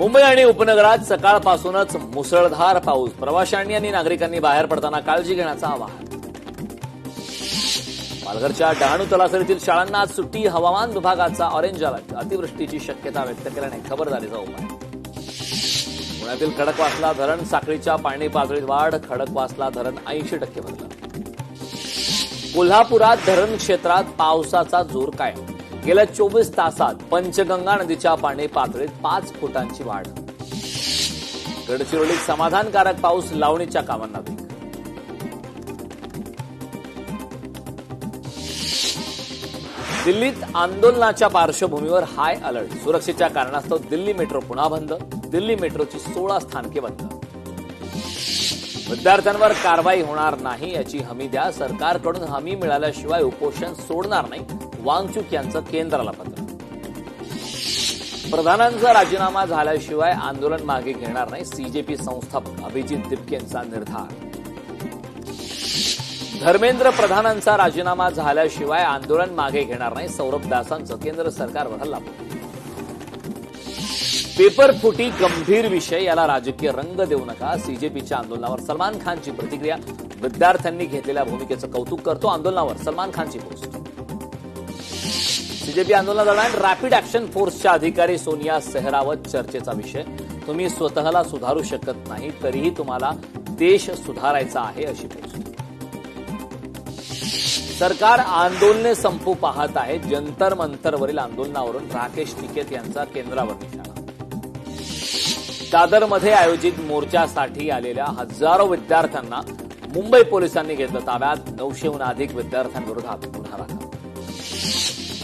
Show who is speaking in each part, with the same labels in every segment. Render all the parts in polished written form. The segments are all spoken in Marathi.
Speaker 1: मुंबई आणि उपनगरात सकाळपासूनच मुसळधार पाऊस. प्रवाशांनी आणि नागरिकांनी बाहेर पडताना काळजी घेण्याचं आवाहन. पालघरच्या डहाणू तलासरीतील शाळांना आज सुट्टी. हवामान विभागाचा ऑरेंज अलर्ट. अतिवृष्टीची शक्यता व्यक्त केल्याने खबरदारीचा उपाय. पुण्यातील खडकवासला धरण साखळीच्या पाणी पातळीत वाढ. खडकवासला धरण 80% भरलं. कोल्हापुरात धरण क्षेत्रात पावसाचा जोर कायम. गेल्या 24 तासात पंचगंगा नदीच्या पाणी पातळीत 5 फुटांची वाढ. गडचिरोलीत समाधानकारक पाऊस. लावणीच्या कामांना वेग. दिल्लीत आंदोलनाच्या पार्श्वभूमीवर हाय अलर्ट. सुरक्षेच्या कारणास्तव दिल्ली मेट्रो पुन्हा बंद. दिल्ली मेट्रोची 16 स्थानके बंद. विद्यार्थ्यांवर कारवाई होणार नाही याची हमी द्या. सरकारकडून हमी मिळाल्याशिवाय उपोषण सोडणार नाही. वांगचूक यांचं केंद्राला पत्र. प्रधानांचा राजीनामा झाल्याशिवाय आंदोलन मागे घेणार नाही. सीजेपी संस्थापक अभिजित दिपकेंचा निर्धार. धर्मेंद्र प्रधानांचा राजीनामा झाल्याशिवाय आंदोलन मागे घेणार नाही. सौरभ दासांचं केंद्र सरकारवर हल्लाबोल. पेपर फुटी गंभीर विषय, याला राजकीय रंग देऊ नका. सीजेपीच्या आंदोलनावर सलमान खानची प्रतिक्रिया. विद्यार्थ्यांनी घेतलेल्या भूमिकेचं कौतुक करतो. आंदोलनावर सलमान खानची पोस्ट. सीजेपी आंदोलनादरम्यान रॅपिड ऍक्शन फोर्सच्या अधिकारी सोनिया सेहरावत चर्चेचा विषय. तुम्ही स्वतःला सुधारू शकत नाही तरीही तुम्हाला देश सुधारायचा आहे, अशी पोस्ट. सरकार आंदोलने संपू पाहत आहे. जंतर मंतरवरील आंदोलनावरून राकेश टिकैत यांचा केंद्रावर निशाणा. दादरमध्ये आयोजित मोर्चासाठी आलेल्या हजारो विद्यार्थ्यांना मुंबई पोलिसांनी घेतलं ताब्यात. 900हून अधिक विद्यार्थ्यांविरोधात गुन्हा दाखल.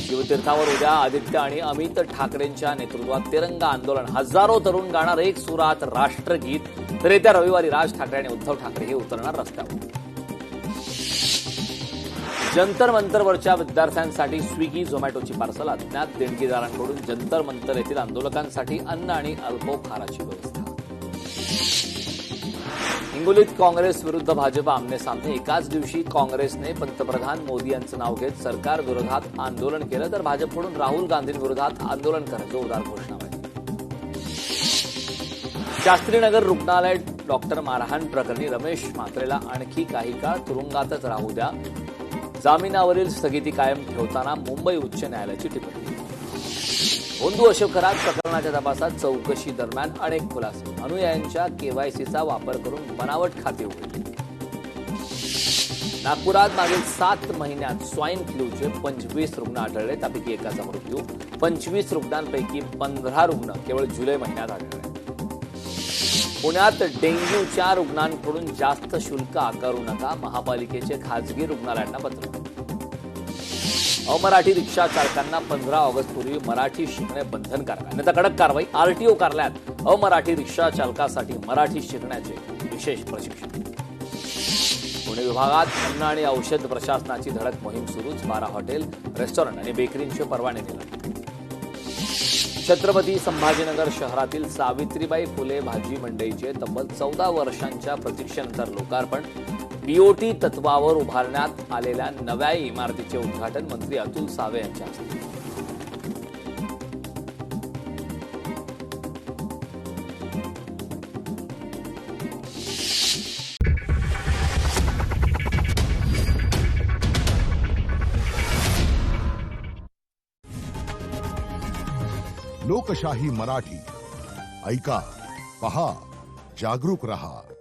Speaker 1: शिवतीर्थावर उद्या आदित्य आणि अमित ठाकरेंच्या नेतृत्वात तिरंगा आंदोलन. हजारो तरुण गाणार एक सुरात राष्ट्रगीत. तर येत्या रविवारी राज ठाकरे आणि उद्धव ठाकरे हे उतरणार रस्त्यावर. जंतर मंतरवरच्या विद्यार्थ्यांसाठी स्विगी झोमॅटोची पार्सल. अज्ञात देणगीदारांकडून जंतर मंतर येथील आंदोलकांसाठी अन्न आणि अल्पोपहाराची व्यवस्था. हिंगोलीत काँग्रेस विरुद्ध भाजप आमने-सामने. एकाच दिवशी काँग्रेसने पंतप्रधान मोदी यांचं नाव घेत सरकार विरोधात आंदोलन केलं, तर भाजपकडून राहुल गांधींविरोधात आंदोलन करत जोरदार घोषणाबाजी. शास्त्रीनगर रुग्णालय डॉक्टर मारहाण प्रकरणी रमेश म्हात्रेला आणखी काही काळ तुरुंगातच राहू द्या. जामिनावरील स्थगिती कायम ठेवताना मुंबई उच्च न्यायालयाची टिप्पणी. होंदू अशोक करार प्रकरणाच्या तपासात चौकशी दरम्यान अनेक खुलासे. अनुयायांच्या केवायसीचा वापर करून बनावट खाते उघडली. नागपुरात मागील 7 महिन्यात स्वाईन फ्लूचे 25 रुग्ण आढळले. त्यापैकी एकाचा मृत्यू. 25 रुग्णांपैकी 15 रुग्ण केवळ जुलै महिन्यात आढळले. पुण्यात डेंग्यूच्या रुग्णांकडून जास्त शुल्क आकारू नका. महापालिकेचे खासगी रुग्णालयांना पत्र. अमराठी रिक्षा चालकांना 15 ऑगस्टपूर्वी मराठी शिकणे बंधनकारक. अन्यथा कडक कारवाई. आरटीओ कार्यालयात अमराठी रिक्षा चालकासाठी मराठी शिकण्याचे विशेष प्रशिक्षण. पुणे विभागात अन्न आणि औषध प्रशासनाची धडक मोहीम सुरूच. 12 हॉटेल, रेस्टॉरंट आणि बेकरींचे परवाने दिले. छत्रपती संभाजीनगर शहरातील सावित्रीबाई फुले भाजी मंडईचे तब्बल 14 वर्षांच्या प्रतीक्षेनंतर लोकार्पण. बीओटी तत्वावर उभारण्यात आलेल्या नव्या इमारतीचे उद्घाटन मंत्री अतुल सावे यांच्या हस्ते.
Speaker 2: लोकशाही मराठी ऐका, पहा, जागरूक रहा.